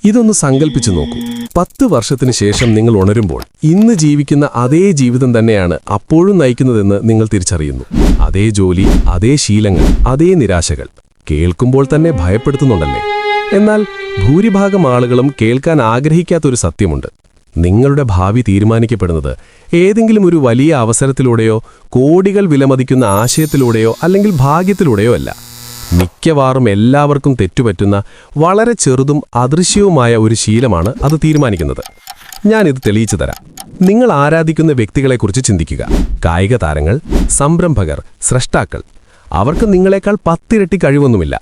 ഇതൊന്ന് സങ്കല്പിച്ചു നോക്കൂ. 10 വർഷത്തിന് ശേഷം നിങ്ങൾ ഉണരുമ്പോൾ ഇന്ന് ജീവിക്കുന്ന അതേ ജീവിതം തന്നെയാണ് അപ്പോഴും നയിക്കുന്നതെന്ന് നിങ്ങൾ തിരിച്ചറിയുന്നു. അതേ ജോലി, അതേ ശീലങ്ങൾ, അതേ നിരാശകൾ. കേൾക്കുമ്പോൾ തന്നെ ഭയപ്പെടുത്തുന്നുണ്ടല്ലേ? എന്നാൽ ഭൂരിഭാഗം ആളുകളും കേൾക്കാൻ ആഗ്രഹിക്കാത്തൊരു സത്യമുണ്ട്. നിങ്ങളുടെ ഭാവി തീരുമാനിക്കപ്പെടുന്നത് ഏതെങ്കിലും ഒരു വലിയ അവസരത്തിലൂടെയോ കോടികൾ വിലമതിക്കുന്ന ആശയത്തിലൂടെയോ അല്ലെങ്കിൽ ഭാഗ്യത്തിലൂടെയോ അല്ല. മിക്കവാറും എല്ലാവർക്കും തെറ്റുപറ്റുന്ന വളരെ ചെറുതും അദൃശ്യവുമായ ഒരു ശീലമാണ് അത് തീരുമാനിക്കുന്നത്. ഞാനിത് തെളിയിച്ചു തരാം. നിങ്ങൾ ആരാധിക്കുന്ന വ്യക്തികളെക്കുറിച്ച് ചിന്തിക്കുക. കായിക താരങ്ങൾ, സംരംഭകർ, സ്രഷ്ടാക്കൾ. അവർക്ക് നിങ്ങളെക്കാൾ 10 ഇരട്ടി കഴിവൊന്നുമില്ല.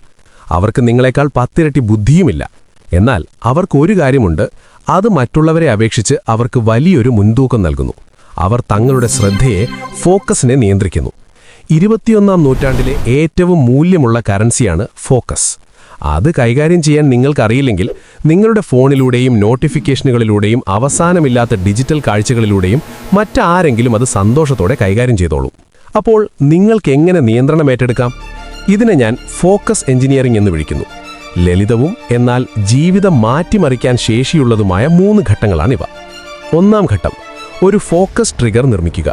അവർക്ക് നിങ്ങളെക്കാൾ 10 ഇരട്ടി ബുദ്ധിയുമില്ല. എന്നാൽ അവർക്കൊരു കാര്യമുണ്ട്. അത് മറ്റുള്ളവരെ അപേക്ഷിച്ച് അവർക്ക് വലിയൊരു മുൻതൂക്കം നൽകുന്നു. അവർ തങ്ങളുടെ ശ്രദ്ധയെ, ഫോക്കസിനെ നിയന്ത്രിക്കുന്നു. 21ാം നൂറ്റാണ്ടിലെ ഏറ്റവും മൂല്യമുള്ള കറൻസിയാണ് ഫോക്കസ്. അത് കൈകാര്യം ചെയ്യാൻ നിങ്ങൾക്കറിയില്ലെങ്കിൽ നിങ്ങളുടെ ഫോണിലൂടെയും നോട്ടിഫിക്കേഷനുകളിലൂടെയും അവസാനമില്ലാത്ത ഡിജിറ്റൽ കാഴ്ചകളിലൂടെയും മറ്റാരെങ്കിലും അത് സന്തോഷത്തോടെ കൈകാര്യം ചെയ്തോളൂ. അപ്പോൾ നിങ്ങൾക്ക് എങ്ങനെ നിയന്ത്രണം ഏറ്റെടുക്കാം? ഇതിനെ ഞാൻ ഫോക്കസ് എഞ്ചിനീയറിംഗ് എന്ന് വിളിക്കുന്നു. ലളിതവും എന്നാൽ ജീവിതം മാറ്റിമറിക്കാൻ ശേഷിയുള്ളതുമായ 3 ഘട്ടങ്ങളാണിവ. 1ാം ഘട്ടം, ഒരു ഫോക്കസ് ട്രിഗർ നിർമ്മിക്കുക.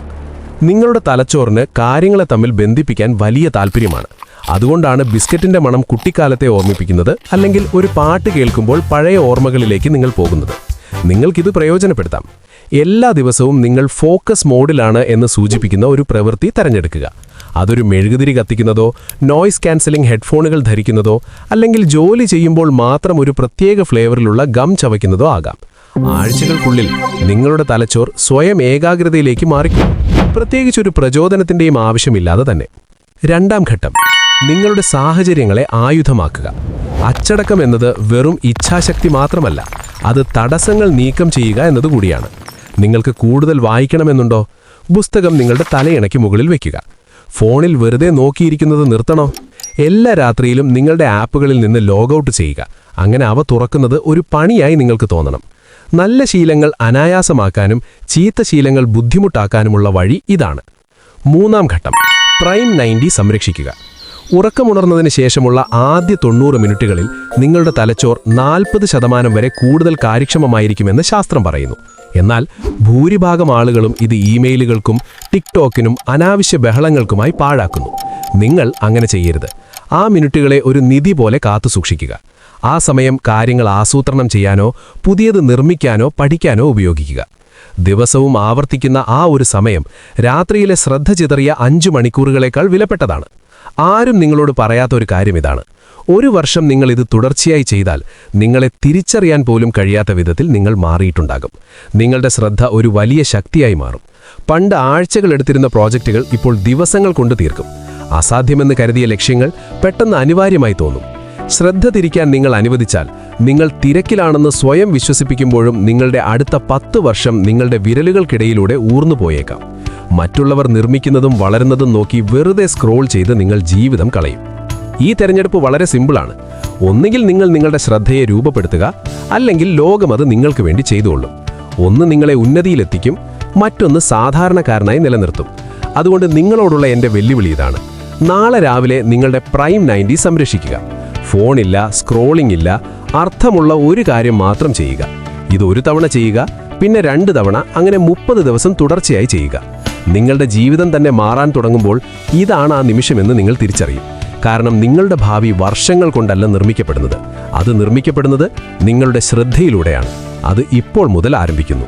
നിങ്ങളുടെ തലച്ചോറിന് കാര്യങ്ങളെ തമ്മിൽ ബന്ധിപ്പിക്കാൻ വലിയ താൽപ്പര്യമാണ്. അതുകൊണ്ടാണ് ബിസ്ക്കറ്റിന്റെ മണം കുട്ടിക്കാലത്തെ ഓർമ്മിപ്പിക്കുന്നത്, അല്ലെങ്കിൽ ഒരു പാട്ട് കേൾക്കുമ്പോൾ പഴയ ഓർമ്മകളിലേക്ക് നിങ്ങൾ പോകുന്നത്. നിങ്ങൾക്കിത് പ്രയോജനപ്പെടുത്താം. എല്ലാ ദിവസവും നിങ്ങൾ ഫോക്കസ് മോഡിലാണ് എന്ന് സൂചിപ്പിക്കുന്ന ഒരു പ്രവൃത്തി തിരഞ്ഞെടുക്കുക. അതൊരു മെഴുകുതിരി കത്തിക്കുന്നതോ, നോയ്സ് ക്യാൻസലിംഗ് ഹെഡ്ഫോണുകൾ ധരിക്കുന്നതോ, അല്ലെങ്കിൽ ജോലി ചെയ്യുമ്പോൾ മാത്രം ഒരു പ്രത്യേക ഫ്ലേവറിലുള്ള ഗം ചവയ്ക്കുന്നതോ ആകാം. ആഴ്ചകൾക്കുള്ളിൽ നിങ്ങളുടെ തലച്ചോർ സ്വയം ഏകാഗ്രതയിലേക്ക് മാറിക്കും, പ്രത്യേകിച്ചൊരു പ്രചോദനത്തിന്റെയും ആവശ്യമില്ലാതെ തന്നെ. 2ാം ഘട്ടം, നിങ്ങളുടെ സാഹചര്യങ്ങളെ ആയുധമാക്കുക. അച്ചടക്കം എന്നത് വെറും ഇച്ഛാശക്തി മാത്രമല്ല, അത് തടസ്സങ്ങൾ നീക്കം ചെയ്യുക എന്നതുകൂടിയാണ്. നിങ്ങൾക്ക് കൂടുതൽ വായിക്കണമെന്നുണ്ടോ? പുസ്തകം നിങ്ങളുടെ തലയിണയ്ക്ക് മുകളിൽ വയ്ക്കുക. ഫോണിൽ വെറുതെ നോക്കിയിരിക്കുന്നത് നിർത്തണോ? എല്ലാ രാത്രിയിലും നിങ്ങളുടെ ആപ്പുകളിൽ നിന്ന് ലോഗൌട്ട് ചെയ്യുക. അങ്ങനെ അവ തുറക്കുന്നത് ഒരു പണിയായി നിങ്ങൾക്ക് തോന്നണം. നല്ല ശീലങ്ങൾ അനായാസമാക്കാനും ചീത്ത ശീലങ്ങൾ ബുദ്ധിമുട്ടാക്കാനുമുള്ള വഴി ഇതാണ്. 3ാം ഘട്ടം, പ്രൈം 90 സംരക്ഷിക്കുക. ഉറക്കമുണർന്നതിന് ശേഷമുള്ള ആദ്യ 90 മിനിറ്റുകളിൽ നിങ്ങളുടെ തലച്ചോർ 40% വരെ കൂടുതൽ കാര്യക്ഷമമായിരിക്കുമെന്ന് ശാസ്ത്രം പറയുന്നു. എന്നാൽ ഭൂരിഭാഗം ആളുകളും ഇത് ഇമെയിലുകൾക്കും ടിക്ടോക്കിനും അനാവശ്യ ബഹളങ്ങൾക്കുമായി പാഴാക്കുന്നു. നിങ്ങൾ അങ്ങനെ ചെയ്യരുത്. ആ മിനിറ്റുകളെ ഒരു നിധി പോലെ കാത്തുസൂക്ഷിക്കുക. ആ സമയം കാര്യങ്ങൾ ആസൂത്രണം ചെയ്യാനോ പുതിയത് നിർമ്മിക്കാനോ പഠിക്കാനോ ഉപയോഗിക്കുക. ദിവസവും ആവർത്തിക്കുന്ന ആ ഒരു സമയം രാത്രിയിലെ ശ്രദ്ധ ചിതറിയ 5 മണിക്കൂറുകളേക്കാൾ വിലപ്പെട്ടതാണ്. ആരും നിങ്ങളോട് പറയാത്ത ഒരു കാര്യം ഇതാണ്: 1 വർഷം നിങ്ങൾ ഇത് തുടർച്ചയായി ചെയ്താൽ നിങ്ങളെ തിരിച്ചറിയാൻ പോലും കഴിയാത്ത വിധത്തിൽ നിങ്ങൾ മാറിയിട്ടുണ്ടാകും. നിങ്ങളുടെ ശ്രദ്ധ ഒരു വലിയ ശക്തിയായി മാറും. പണ്ട് ആഴ്ചകൾ എടുത്തിരുന്ന പ്രോജക്റ്റുകൾ ഇപ്പോൾ ദിവസങ്ങൾ കൊണ്ട് തീർക്കും. അസാധ്യമെന്ന് കരുതിയ ലക്ഷ്യങ്ങൾ പെട്ടെന്ന് അനിവാര്യമായി തോന്നും. ശ്രദ്ധ തിരിക്കാൻ നിങ്ങൾ അനുവദിച്ചാൽ, നിങ്ങൾ തിരക്കിലാണെന്ന് സ്വയം വിശ്വസിപ്പിക്കുമ്പോഴും നിങ്ങളുടെ അടുത്ത 10 വർഷം നിങ്ങളുടെ വിരലുകൾക്കിടയിലൂടെ ഊർന്നുപോയേക്കാം. മറ്റുള്ളവർ നിർമ്മിക്കുന്നതും വളരുന്നതും നോക്കി വെറുതെ സ്ക്രോൾ ചെയ്ത് നിങ്ങൾ ജീവിതം കളയും. ഈ തെരഞ്ഞെടുപ്പ് വളരെ സിമ്പിളാണ്. ഒന്നുകിൽ നിങ്ങൾ നിങ്ങളുടെ ശ്രദ്ധയെ രൂപപ്പെടുത്തുക, അല്ലെങ്കിൽ ലോകം അത് നിങ്ങൾക്ക് വേണ്ടി ചെയ്തുകൊള്ളും. ഒന്ന് നിങ്ങളെ ഉന്നതിയിലെത്തിക്കും, മറ്റൊന്ന് സാധാരണക്കാരനായി നിലനിർത്തും. അതുകൊണ്ട് നിങ്ങളോടുള്ള എൻ്റെ വെല്ലുവിളി ഇതാണ്: നാളെ രാവിലെ നിങ്ങളുടെ പ്രൈം 90 സംരക്ഷിക്കുക. ഫോണില്ല, സ്ക്രോളിംഗ് ഇല്ല, അർത്ഥമുള്ള ഒരു കാര്യം മാത്രം ചെയ്യുക. ഇത് 1 തവണ ചെയ്യുക, പിന്നെ 2 തവണ, അങ്ങനെ 30 ദിവസം തുടർച്ചയായി ചെയ്യുക. നിങ്ങളുടെ ജീവിതം തന്നെ മാറാൻ തുടങ്ങുമ്പോൾ ഇതാണ് ആ നിമിഷമെന്ന് നിങ്ങൾ തിരിച്ചറിയും. കാരണം നിങ്ങളുടെ ഭാവി വർഷങ്ങൾ കൊണ്ടല്ല നിർമ്മിക്കപ്പെടുന്നത്. അത് നിർമ്മിക്കപ്പെടുന്നത് നിങ്ങളുടെ ശ്രദ്ധയിലൂടെയാണ്. അത് ഇപ്പോൾ മുതൽ ആരംഭിക്കുന്നു.